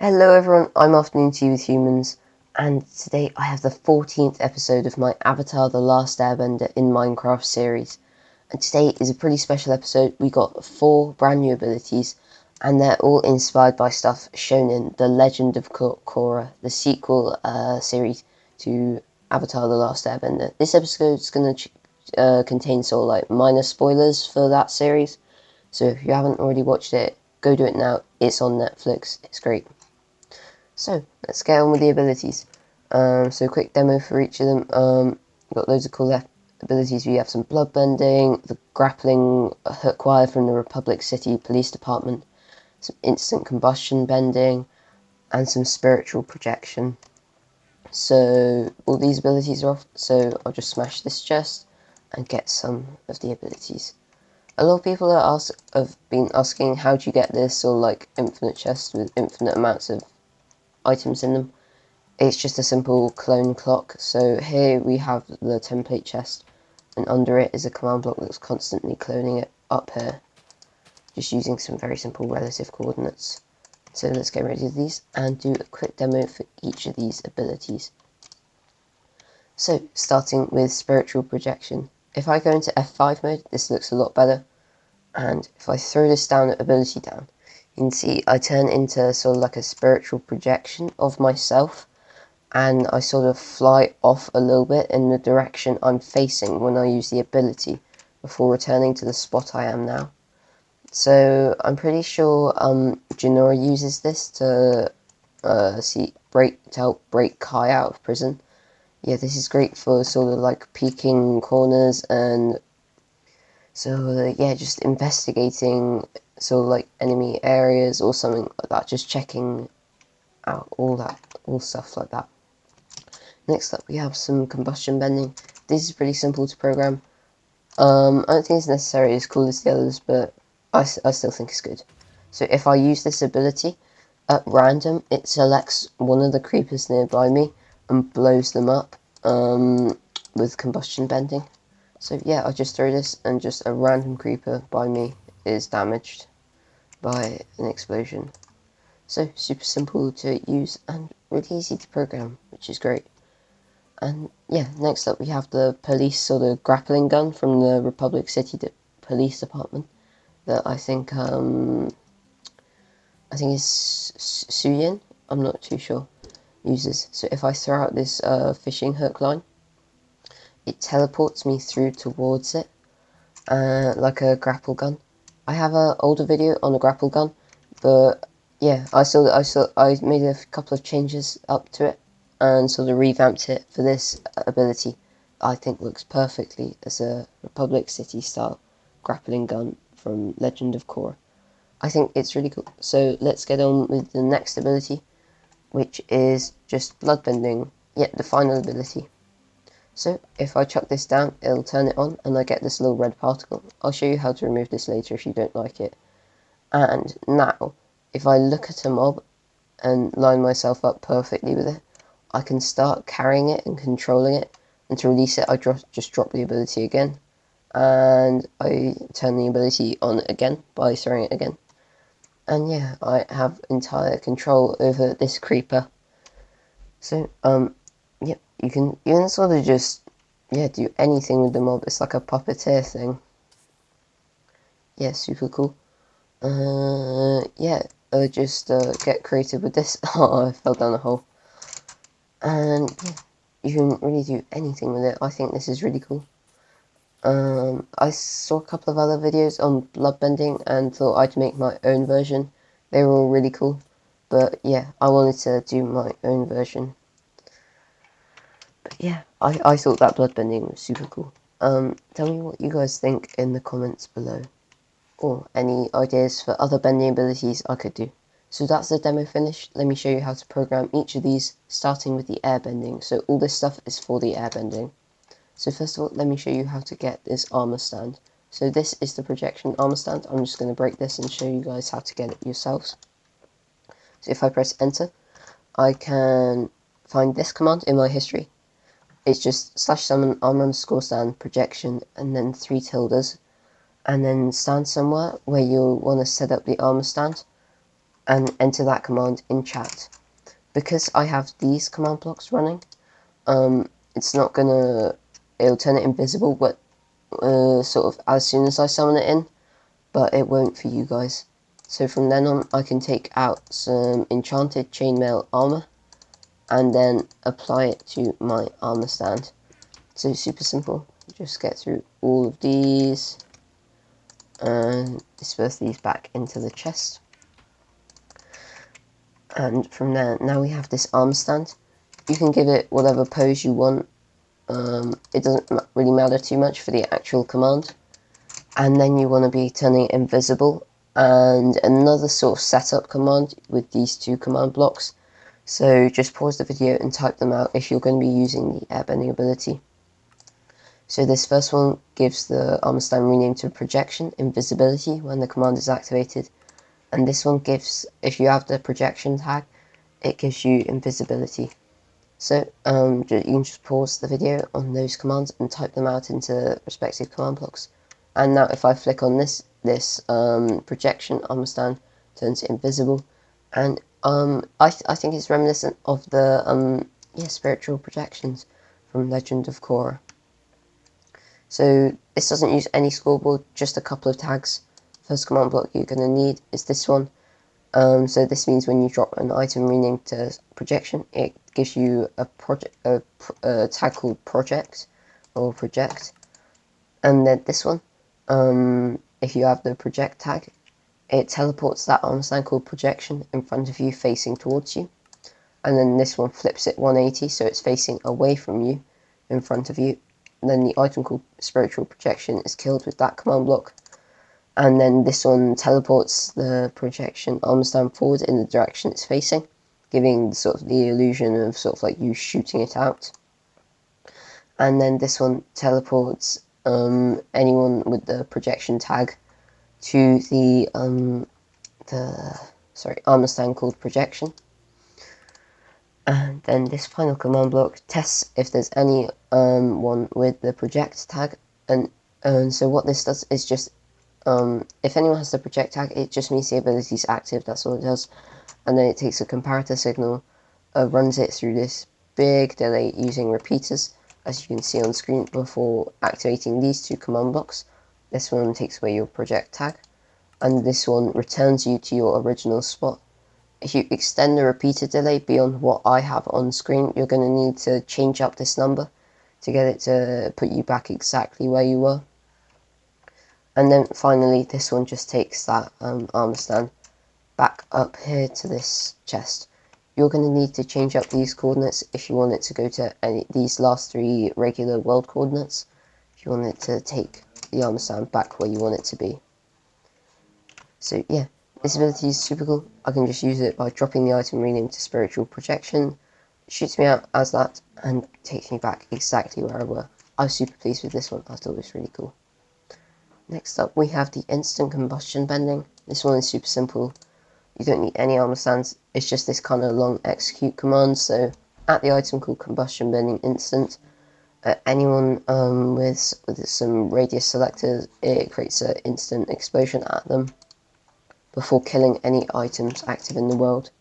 Hello everyone, I'm Afternoon Tea with Humans, and today I have the 14th episode of my Avatar The Last Airbender in Minecraft series. And today is a pretty special episode. We got 4 brand new abilities, and they're all inspired by stuff shown in The Legend of Korra, the sequel series to Avatar The Last Airbender. This episode is going to contain sort of like minor spoilers for that series, so if you haven't already watched it, go do it now. It's on Netflix, it's great. So, let's get on with the abilities. So quick demo for each of them. Got loads of cool abilities. We have some bloodbending, the grappling hook wire from the Republic City Police Department, some instant combustion bending, and some spiritual projection. So all these abilities are off, so I'll just smash this chest and get some of the abilities. A lot of people have been asking, how do you get this, or like infinite chests with infinite amounts of items in them. It's just a simple clone clock. So here we have the template chest, and under it is a command block that's constantly cloning it up here, just using some very simple relative coordinates. So let's get rid of these and do a quick demo for each of these abilities. So starting with spiritual projection. If I go into F5 mode, this looks a lot better, and if I throw this ability down, you can see I turn into sort of like a spiritual projection of myself, and I sort of fly off a little bit in the direction I'm facing when I use the ability before returning to the spot I am now. So I'm pretty sure Jinora uses this to help break Kai out of prison. Yeah, this is great for sort of like peeking corners and just investigating sort of like enemy areas or something like that, just checking out all stuff like that. Next up we have some combustion bending. This is pretty simple to program. I don't think it's necessarily as cool as the others, but I still think it's good. So if I use this ability at random, it selects one of the creepers nearby me and blows them up with combustion bending. So yeah, I just throw this and just a random creeper by me is damaged by an explosion. So super simple to use and really easy to program, which is great. And yeah, next up we have the police sort of grappling gun from the Republic City Police Department that I think is Suyin, I'm not too sure, uses. So if I throw out this fishing hook line, it teleports me through towards it, like a grapple gun. I have an older video on a grapple gun, but yeah, I made a couple of changes up to it and sort of revamped it for this ability. I think looks perfectly as a Republic City style grappling gun from Legend of Korra. I think it's really cool. So let's get on with the next ability, which is just bloodbending, yet the final ability. So if I chuck this down, it'll turn it on and I get this little red particle. I'll show you how to remove this later if you don't like it. And now, if I look at a mob and line myself up perfectly with it, I can start carrying it and controlling it. And to release it, I just drop the ability again. And I turn the ability on again by throwing it again. And yeah, I have entire control over this creeper. So, yep, you can sort of just, do anything with the mob. It's like a puppeteer thing. Yeah, super cool. Just get creative with this. Oh, I fell down a hole. And yeah, you can really do anything with it. I think this is really cool. I saw a couple of other videos on bloodbending and thought I'd make my own version. They were all really cool. But yeah, I wanted to do my own version. But yeah, I thought that bloodbending was super cool. Tell me what you guys think in the comments below, or any ideas for other bending abilities I could do. So that's the demo finished. Let me show you how to program each of these, starting with the airbending. So all this stuff is for the airbending. So first of all, let me show you how to get this armor stand. So this is the projection armor stand. I'm just going to break this and show you guys how to get it yourselves. So if I press enter, I can find this command in my history. It's just /summon armor_stand projection and then 3 tildes, and then stand somewhere where you'll want to set up the armor stand. and enter that command in chat. Because I have these command blocks running, it's not gonna, it'll turn it invisible, but sort of as soon as I summon it in, but it won't for you guys. So from then on, I can take out some enchanted chainmail armor and then apply it to my armor stand. So super simple. Just get through all of these and disperse these back into the chest. And from there, now we have this armor stand. You can give it whatever pose you want. It doesn't really matter too much for the actual command. And then you want to be turning it invisible. And another sort of setup command with these two command blocks. So just pause the video and type them out if you're going to be using the airbending ability. So this first one gives the armor stand rename to projection, invisibility when the command is activated. And this one gives, if you have the projection tag, it gives you invisibility. So you can just pause the video on those commands and type them out into respective command blocks. And now if I flick on this projection, armor stand turns invisible. And I think it's reminiscent of the spiritual projections from Legend of Korra. So this doesn't use any scoreboard, just a couple of tags. First command block you're going to need is this one. So this means when you drop an item renamed to projection, it gives you a tag called project or project. And then this one, if you have the project tag, it teleports that armor stand called projection in front of you facing towards you. And then this one flips it 180, so it's facing away from you in front of you. And then the item called spiritual projection is killed with that command block. And then this one teleports the projection armor stand forward in the direction it's facing, giving sort of the illusion of sort of like you shooting it out. And then this one teleports anyone with the projection tag to the armor stand called projection. And then this final command block tests if there's any one with the project tag. And so what this does is just, if anyone has the project tag, it just means the ability is active, that's all it does. And then it takes a comparator signal, runs it through this big delay using repeaters, as you can see on screen, before activating these two command blocks. This one takes away your project tag, and this one returns you to your original spot. If you extend the repeater delay beyond what I have on screen, you're going to need to change up this number to get it to put you back exactly where you were. And then finally, this one just takes that armor stand back up here to this chest. You're going to need to change up these coordinates if you want it to go to these last three regular world coordinates, if you want it to take the armor stand back where you want it to be. So yeah, this ability is super cool. I can just use it by dropping the item rename to spiritual projection. It shoots me out as that and takes me back exactly where I were. I was super pleased with this one. I thought it was really cool. Next up we have the instant combustion bending. This one is super simple. You don't need any armor stands. It's just this kind of long execute command. So at the item called combustion bending instant, anyone with some radius selectors, it creates an instant explosion at them before killing any items active in the world.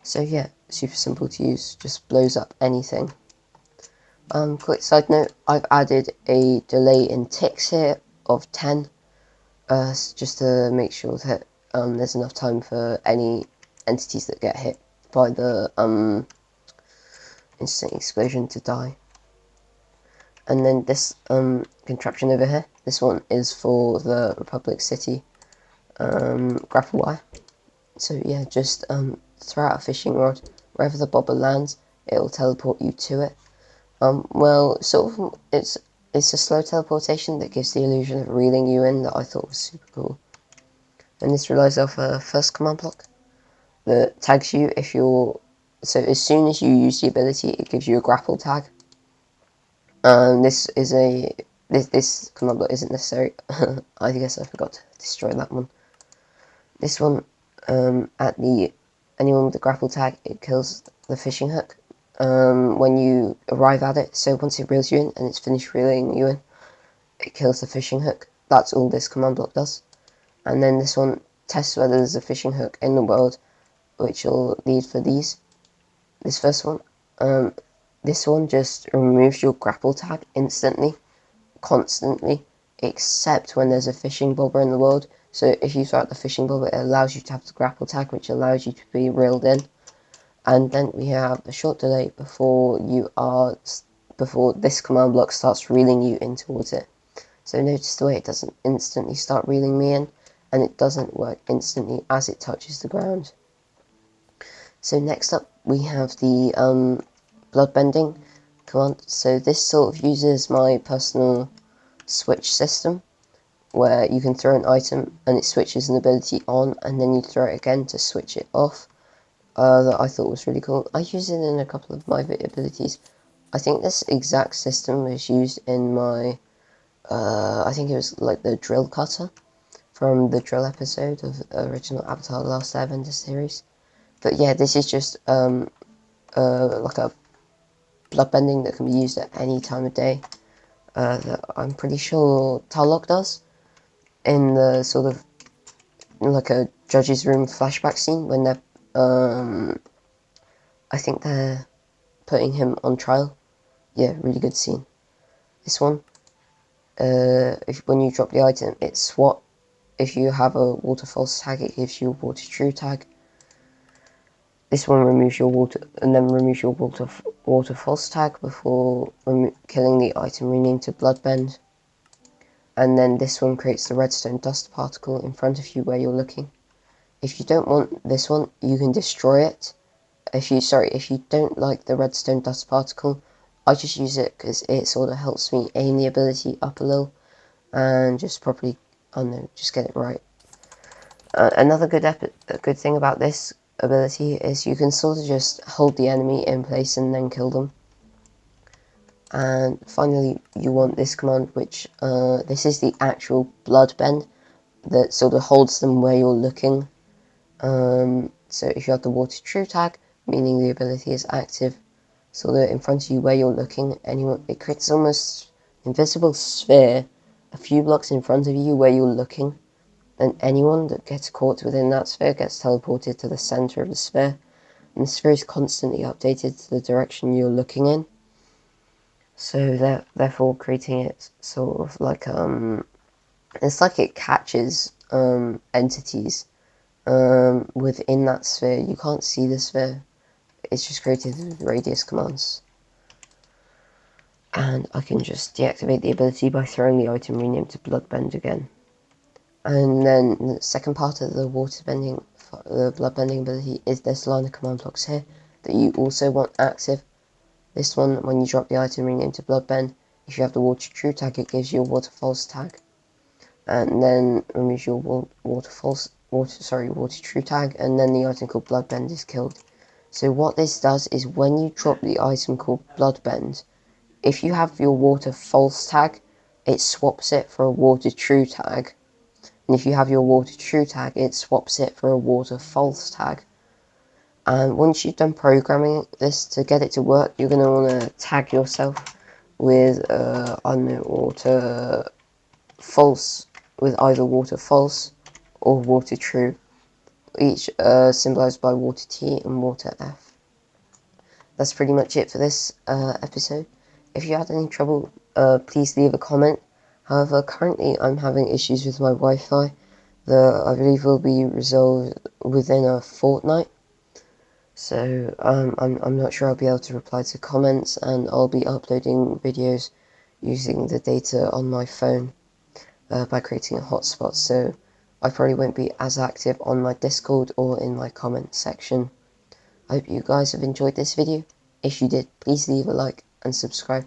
So yeah, super simple to use, just blows up anything. Quick side note, I've added a delay in ticks here of 10, just to make sure that there's enough time for any entities that get hit by the instant explosion to die. And then this contraption over here, this one is for the Republic City grapple wire. So yeah, just throw out a fishing rod. Wherever the bobber lands, it'll teleport you to it. Well, sort of, it's a slow teleportation that gives the illusion of reeling you in that I thought was super cool. And this relies off a first command block that tags you if you're... So as soon as you use the ability, it gives you a grapple tag. This command block isn't necessary. I guess I forgot to destroy that one. This one, anyone with the grapple tag, it kills the fishing hook when you arrive at it. So once it reels you in and it's finished reeling you in, it kills the fishing hook. That's all this command block does. And then this one, test whether there's a fishing hook in the world, which will lead for this first one. This one just removes your grapple tag instantly, constantly, except when there's a fishing bobber in the world. So if you throw out the fishing bobber, it allows you to have the grapple tag, which allows you to be reeled in. And then we have a short delay before this command block starts reeling you in towards it. So notice the way it doesn't instantly start reeling me in, and it doesn't work instantly as it touches the ground. So next up we have the bloodbending command. So this sort of uses my personal switch system, where you can throw an item and it switches an ability on, and then you throw it again to switch it off. That I thought was really cool. I use it in a couple of my abilities. I think this exact system was used in my, I think it was like the drill cutter from the drill episode of original Avatar: The Last Airbender series. But yeah, this is just like a bloodbending that can be used at any time of day. That I'm pretty sure Tarlok does in the sort of like a judge's room flashback scene when they're, I think they're putting him on trial. Yeah, really good scene. This one, when you drop the item, it's swap. If you have a water false tag, it gives you a water true tag. This one removes your water, and then removes your water false tag before killing the item renamed to Bloodbend. And then this one creates the redstone dust particle in front of you where you're looking. If you don't want this one, you can destroy it. If you don't like the redstone dust particle, I just use it because it sort of helps me aim the ability up a little and just properly, I don't know, just get it right. Another good thing about this ability is you can sort of just hold the enemy in place and then kill them. And finally, you want this command, which this is the actual bloodbend that sort of holds them where you're looking. So if you have the water true tag, meaning the ability is active, sort of in front of you where you're looking, it creates almost invisible sphere a few blocks in front of you where you're looking, and anyone that gets caught within that sphere gets teleported to the center of the sphere, and the sphere is constantly updated to the direction you're looking in. So therefore creating it sort of like it's like it catches entities within that sphere. You can't see the sphere. It's just created with radius commands. And I can just deactivate the ability by throwing the item renamed to Bloodbend again. And then the second part of the bloodbending ability is this line of command blocks here that you also want active. This one, when you drop the item renamed to Bloodbend, if you have the water true tag, it gives you a water false tag, and then removes your water true tag, and then the item called Bloodbend is killed. So what this does is when you drop the item called Bloodbend, if you have your water false tag, it swaps it for a water true tag. And if you have your water true tag, it swaps it for a water false tag. And once you've done programming this to get it to work, you're going to want to tag yourself with, water false, with either water false or water true, each symbolized by water T and water F. That's pretty much it for this episode. If you had any trouble, please leave a comment. However, currently I'm having issues with my Wi-Fi that I believe will be resolved within a fortnight. So I'm not sure I'll be able to reply to comments, and I'll be uploading videos using the data on my phone by creating a hotspot. So I probably won't be as active on my Discord or in my comment section. I hope you guys have enjoyed this video. If you did, please leave a like and subscribe.